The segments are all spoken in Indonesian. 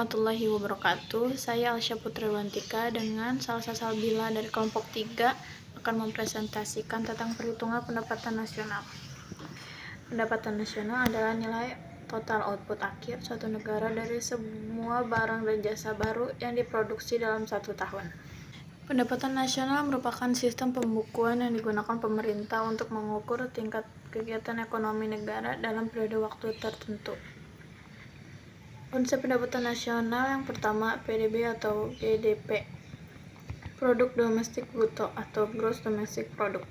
warahmatullahi wabarakatuh. Saya Alsya Putriwantika dengan Salsa Salbila dari kelompok 3 akan mempresentasikan tentang perhitungan pendapatan nasional. Pendapatan nasional adalah nilai total output akhir suatu negara dari semua barang dan jasa baru yang diproduksi dalam satu tahun. Pendapatan nasional merupakan sistem pembukuan yang digunakan pemerintah untuk mengukur tingkat kegiatan ekonomi negara dalam periode waktu tertentu. Konsep pendapatan nasional yang pertama, PDB atau GDP, Produk Domestik Bruto atau Gross Domestic Product.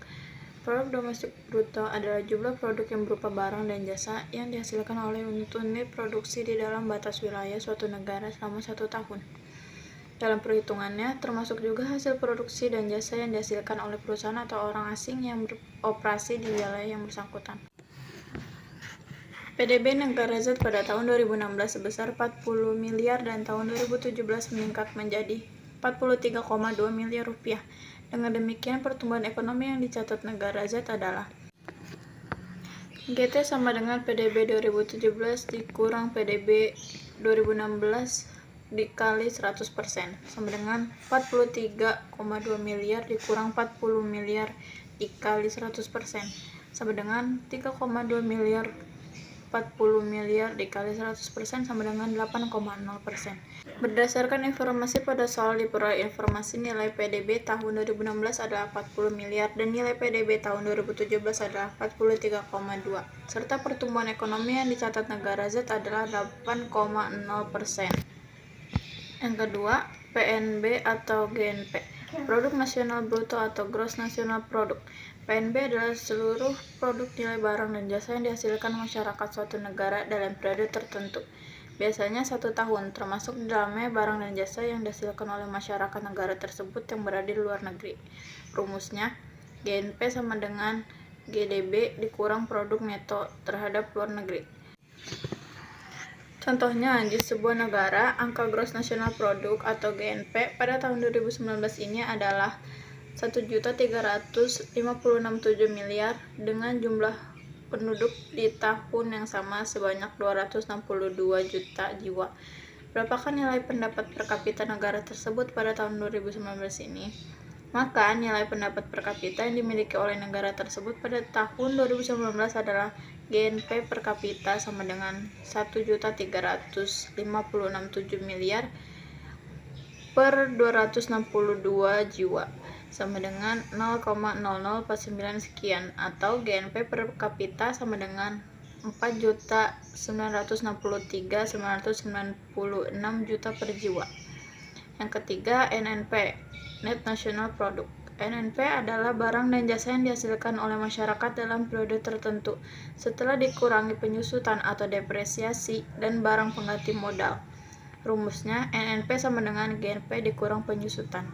Produk domestik bruto adalah jumlah produk yang berupa barang dan jasa yang dihasilkan oleh unit produksi di dalam batas wilayah suatu negara selama satu tahun. Dalam perhitungannya, termasuk juga hasil produksi dan jasa yang dihasilkan oleh perusahaan atau orang asing yang beroperasi di wilayah yang bersangkutan. PDB negara Z pada tahun 2016 sebesar 40 miliar dan tahun 2017 meningkat menjadi 43,2 miliar rupiah. Dengan demikian, pertumbuhan ekonomi yang dicatat negara Z adalah GT sama dengan PDB 2017 dikurang PDB 2016 dikali 100% sama dengan 43,2 miliar dikurang 40 miliar dikali 100% sama dengan 3,2 miliar 40 miliar dikali 100% sama dengan 8,0%. Berdasarkan informasi pada soal diperoleh informasi nilai PDB tahun 2016 adalah 40 miliar dan nilai PDB tahun 2017 adalah 43,2 serta pertumbuhan ekonomi yang dicatat negara Z adalah 8,0%. Yang kedua, PNB atau GNP, Produk Nasional Bruto atau Gross National Product. PNB adalah seluruh produk nilai barang dan jasa yang dihasilkan masyarakat suatu negara dalam periode tertentu. Biasanya satu tahun, termasuk di dalamnya barang dan jasa yang dihasilkan oleh masyarakat negara tersebut yang berada di luar negeri. Rumusnya, GNP sama dengan GDB dikurang produk neto terhadap luar negeri. Contohnya, di sebuah negara, angka Gross National Product atau GNP pada tahun 2019 ini adalah 1.356.7 miliar dengan jumlah penduduk di tahun yang sama sebanyak 262 juta jiwa. Berapakah nilai pendapat per kapita negara tersebut pada tahun 2019 ini? Maka nilai pendapat per kapita yang dimiliki oleh negara tersebut pada tahun 2019 adalah GNP per kapita sama dengan 1.356.7 miliar per 262 jiwa sama dengan 0,0049 sekian atau GNP per kapita sama dengan 4.963.996 juta per jiwa. Yang ketiga, NNP, Net National Product. NNP adalah barang dan jasa yang dihasilkan oleh masyarakat dalam periode tertentu setelah dikurangi penyusutan atau depresiasi dan barang pengganti modal. Rumusnya, NNP sama dengan GNP dikurang penyusutan.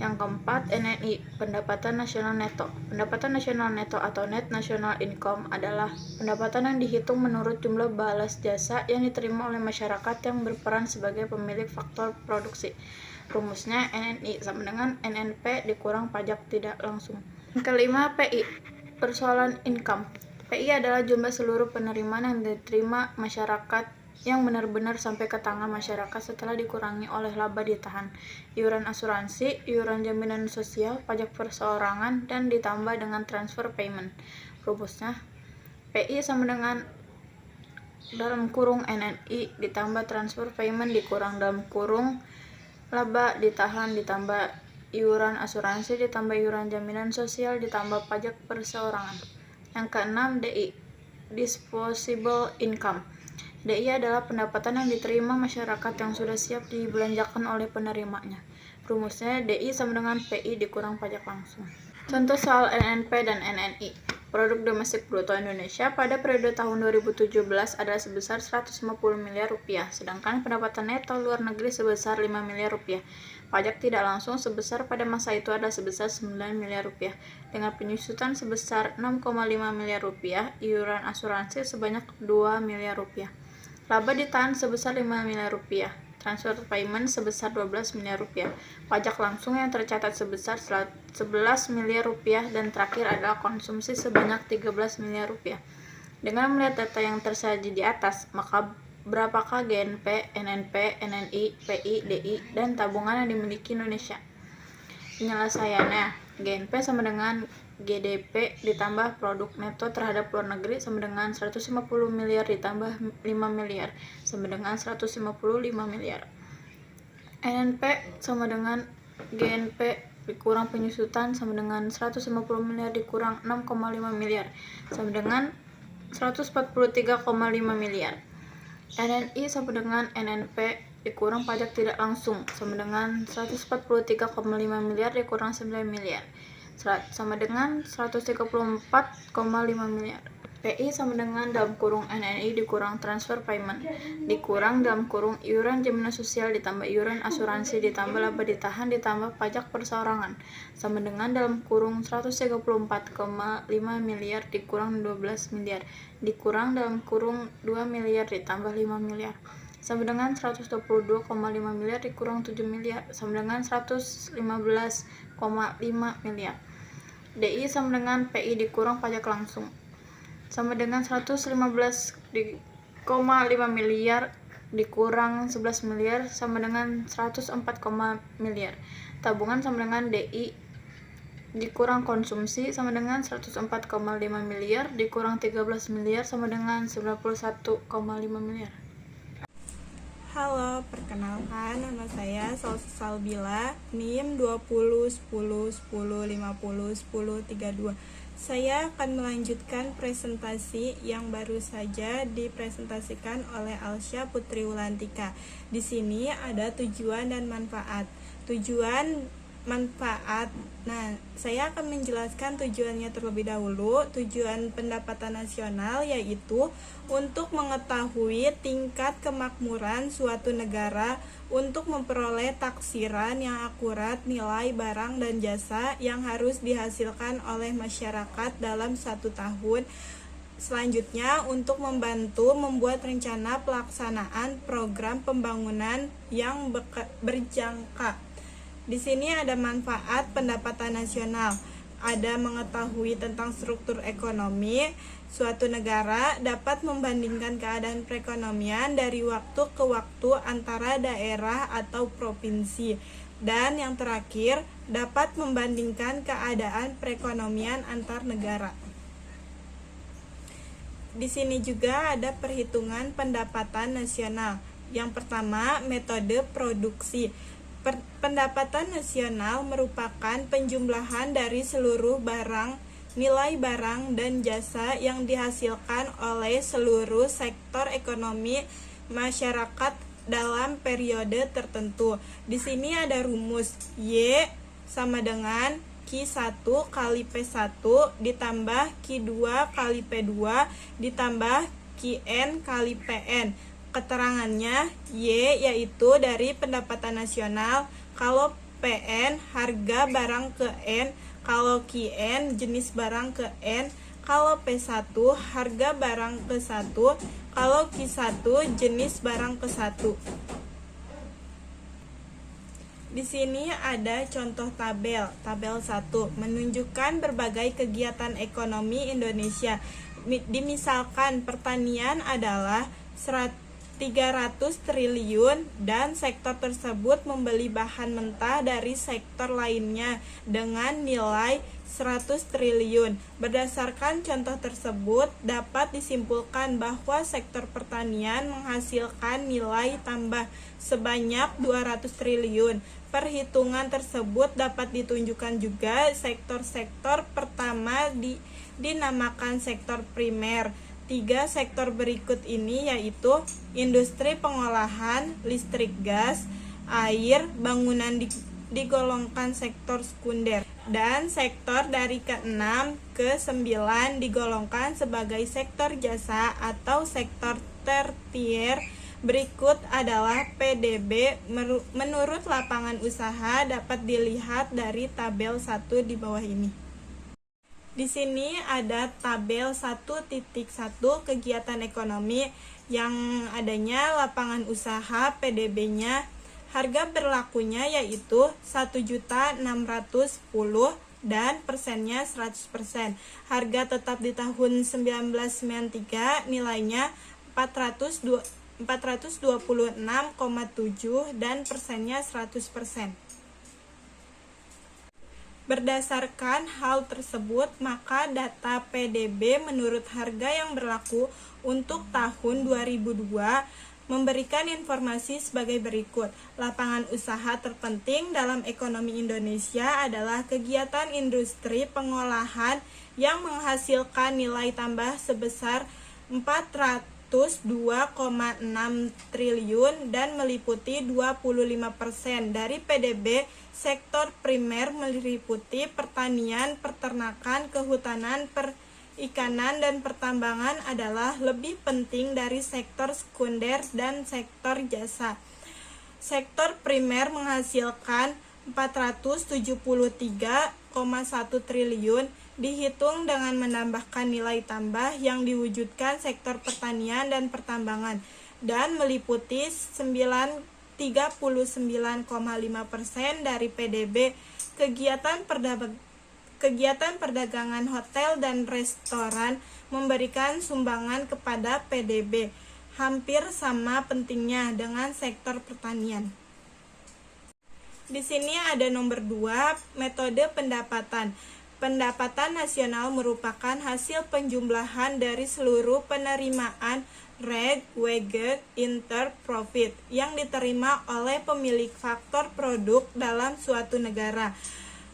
Yang keempat, NNI, Pendapatan Nasional Neto. Pendapatan Nasional Neto atau Net National Income adalah pendapatan yang dihitung menurut jumlah balas jasa yang diterima oleh masyarakat yang berperan sebagai pemilik faktor produksi. Rumusnya, NNI sama dengan NNP dikurang pajak tidak langsung. Yang kelima, PI, Persoalan Income. PI adalah jumlah seluruh penerimaan yang diterima masyarakat yang benar-benar sampai ke tangan masyarakat setelah dikurangi oleh laba ditahan, iuran asuransi, iuran jaminan sosial, pajak perseorangan, dan ditambah dengan transfer payment. Rumusnya, PI sama dengan dalam kurung NNI ditambah transfer payment dikurang dalam kurung laba ditahan ditambah iuran asuransi ditambah iuran jaminan sosial ditambah pajak perseorangan. Yang keenam, DI, Disposable Income. DI adalah pendapatan yang diterima masyarakat yang sudah siap dibelanjakan oleh penerimanya. Rumusnya, DI sama dengan PI dikurang pajak langsung. Contoh soal NNP dan NNI. Produk Domestik Bruto Indonesia pada periode tahun 2017 adalah sebesar 150 miliar rupiah, sedangkan pendapatan neto luar negeri sebesar 5 miliar rupiah. Pajak tidak langsung sebesar pada masa itu adalah sebesar 9 miliar rupiah, dengan penyusutan sebesar 6,5 miliar rupiah, iuran asuransi sebanyak 2 miliar rupiah. Laba ditahan sebesar 5 miliar rupiah, transfer payment sebesar 12 miliar rupiah, pajak langsung yang tercatat sebesar 11 miliar rupiah, dan terakhir adalah konsumsi sebanyak 13 miliar rupiah. Dengan melihat data yang tersaji di atas, maka berapakah GNP, NNP, NNI, PI, DI, dan tabungan yang dimiliki Indonesia? Penyelesaiannya, GNP sama dengan GDP ditambah produk neto terhadap luar negeri sama dengan 150 miliar ditambah 5 miliar sama dengan 155 miliar. NNP sama dengan GNP dikurang penyusutan sama dengan 150 miliar dikurang 6,5 miliar sama dengan 143,5 miliar. NNI sama dengan NNP dikurang pajak tidak langsung sama dengan 143,5 miliar dikurang 9 miliar sama dengan 134,5 miliar. PI sama dengan dalam kurung NNI dikurang transfer payment dikurang dalam kurung iuran jaminan sosial ditambah iuran asuransi ditambah laba ditahan ditambah pajak perseorangan sama dengan dalam kurung 134,5 miliar dikurang 12 miliar dikurang dalam kurung 2 miliar ditambah 5 miliar sama dengan 122,5 miliar dikurang 7 miliar sama dengan 115,5 miliar. DI sama dengan PI dikurang pajak langsung sama dengan 115,5 miliar dikurang 11 miliar sama dengan 104, miliar. Tabungan sama dengan DI dikurang konsumsi sama dengan 104,5 miliar dikurang 13 miliar sama dengan 91,5 miliar. Halo, perkenalkan nama saya Salsa Salbila, NIM 20 10 10 50 10 32. Saya akan melanjutkan presentasi yang baru saja dipresentasikan oleh Alsya Putri Wulantika. Di sini ada tujuan dan manfaat. Tujuan manfaat. Nah, saya akan menjelaskan tujuannya terlebih dahulu. Tujuan pendapatan nasional yaitu untuk mengetahui tingkat kemakmuran suatu negara untuk memperoleh taksiran yang akurat nilai barang dan jasa yang harus dihasilkan oleh masyarakat dalam 1 tahun. Selanjutnya, untuk membantu membuat rencana pelaksanaan program pembangunan yang berjangka. Di sini ada manfaat pendapatan nasional, ada mengetahui tentang struktur ekonomi suatu negara, dapat membandingkan keadaan perekonomian dari waktu ke waktu antara daerah atau provinsi, dan yang terakhir dapat membandingkan keadaan perekonomian antar negara. Di sini juga ada perhitungan pendapatan nasional. Yang pertama, metode produksi. Pendapatan nasional merupakan penjumlahan dari seluruh barang, nilai barang dan jasa yang dihasilkan oleh seluruh sektor ekonomi masyarakat dalam periode tertentu. Di sini ada rumus Y sama dengan Q1 kali P1 ditambah Q2 kali P2 ditambah Qn kali Pn. Keterangannya, Y yaitu dari pendapatan nasional, kalau Pn harga barang ke N, kalau Qn jenis barang ke N, kalau P1 harga barang ke 1, kalau Q1 jenis barang ke 1. Di sini ada contoh tabel 1 menunjukkan berbagai kegiatan ekonomi Indonesia. Dimisalkan pertanian adalah 300 triliun dan sektor tersebut membeli bahan mentah dari sektor lainnya dengan nilai 100 triliun. Berdasarkan contoh tersebut, dapat disimpulkan bahwa sektor pertanian menghasilkan nilai tambah sebanyak 200 triliun. Perhitungan tersebut dapat ditunjukkan juga sektor-sektor pertama dinamakan sektor primer. 3 sektor berikut ini yaitu industri pengolahan, listrik gas, air, bangunan digolongkan sektor sekunder, dan sektor dari ke-6 ke 9 digolongkan sebagai sektor jasa atau sektor tertier. Berikut adalah PDB menurut lapangan usaha, dapat dilihat dari tabel 1 di bawah ini. Di sini ada tabel 1.1 kegiatan ekonomi yang adanya lapangan usaha PDB-nya. Harga berlakunya yaitu 1.610 dan persennya 100%. Harga tetap di tahun 1993 nilainya 402 426,7 dan persennya 100%. Berdasarkan hal tersebut, maka data PDB menurut harga yang berlaku untuk tahun 2002 memberikan informasi sebagai berikut. Lapangan usaha terpenting dalam ekonomi Indonesia adalah kegiatan industri pengolahan yang menghasilkan nilai tambah sebesar 402,6 triliun dan meliputi 25% dari PDB. Sektor primer meliputi pertanian, peternakan, kehutanan, perikanan, dan pertambangan adalah lebih penting dari sektor sekunder dan sektor jasa. Sektor primer menghasilkan 473,1 triliun dihitung dengan menambahkan nilai tambah yang diwujudkan sektor pertanian dan pertambangan dan meliputi 39,5% dari PDB. Kegiatan perdagangan hotel dan restoran memberikan sumbangan kepada PDB, hampir sama pentingnya dengan sektor pertanian. Di sini ada nomor 2, metode pendapatan. Pendapatan nasional merupakan hasil penjumlahan dari seluruh penerimaan reg, wage, inter, profit yang diterima oleh pemilik faktor produk dalam suatu negara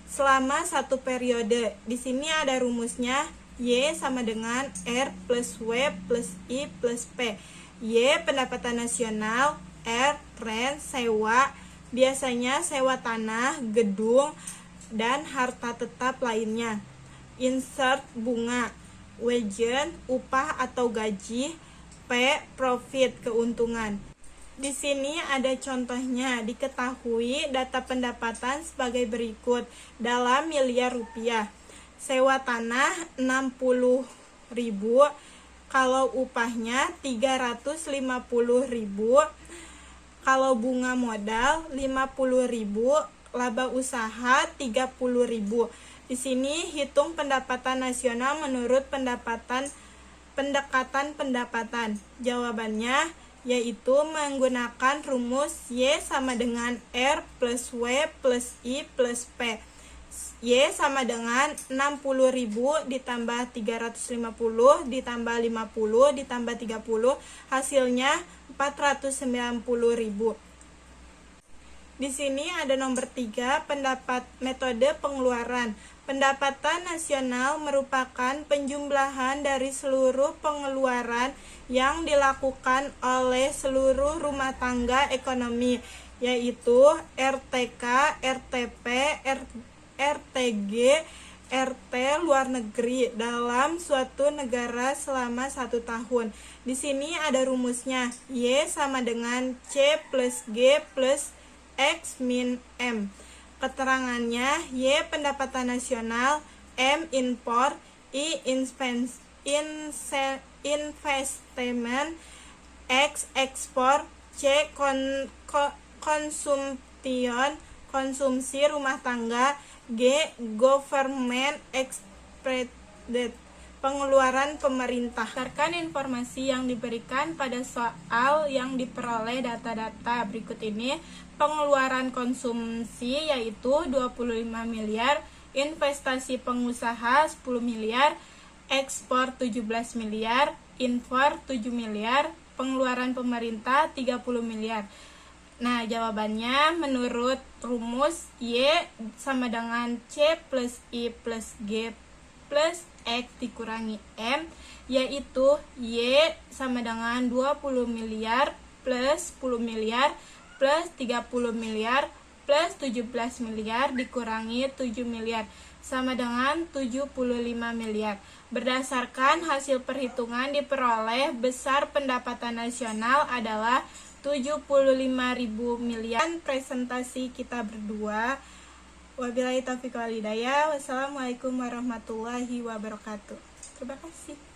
selama satu periode. Di sini ada rumusnya, Y sama dengan R plus W plus I plus P. Y pendapatan nasional, R rent, sewa, biasanya sewa tanah, gedung, dan harta tetap lainnya. Insert bunga, wage upah atau gaji, P profit keuntungan. Di sini ada contohnya. Diketahui data pendapatan sebagai berikut dalam miliar rupiah. Sewa tanah 60.000, kalau upahnya 350.000, kalau bunga modal 50.000, laba usaha 30.000. Di sini hitung pendapatan nasional menurut pendekatan pendapatan. Jawabannya yaitu menggunakan rumus Y sama dengan R plus W plus I plus P. Y sama dengan 60.000 ditambah 350 ditambah 50 ditambah 30, hasilnya 490.000. Di sini ada nomor 3, metode pengeluaran. Pendapatan nasional merupakan penjumlahan dari seluruh pengeluaran yang dilakukan oleh seluruh rumah tangga ekonomi, yaitu RTK, RTP, RTG, RT luar negeri dalam suatu negara selama 1 tahun. Di sini ada rumusnya, Y sama dengan C plus G plus X min M. Keterangannya, Y pendapatan nasional, M impor, I investment, X ekspor, C konsumsi rumah tangga, G government expended, pengeluaran pemerintah. Berdasarkan informasi yang diberikan pada soal yang diperoleh data-data berikut ini, pengeluaran konsumsi yaitu 25 miliar, investasi pengusaha 10 miliar, ekspor 17 miliar, impor 7 miliar, pengeluaran pemerintah 30 miliar. Nah, jawabannya menurut rumus Y sama dengan C plus I plus G plus X dikurangi M, yaitu Y sama dengan 20 miliar plus 10 miliar plus 30 miliar plus 17 miliar dikurangi 7 miliar sama dengan 75 miliar. Berdasarkan hasil perhitungan diperoleh besar pendapatan nasional adalah 75.000 miliar. Presentasi kita berdua. Wabillahi taufiq wal hidayah. Wassalamualaikum warahmatullahi wabarakatuh. Terima kasih.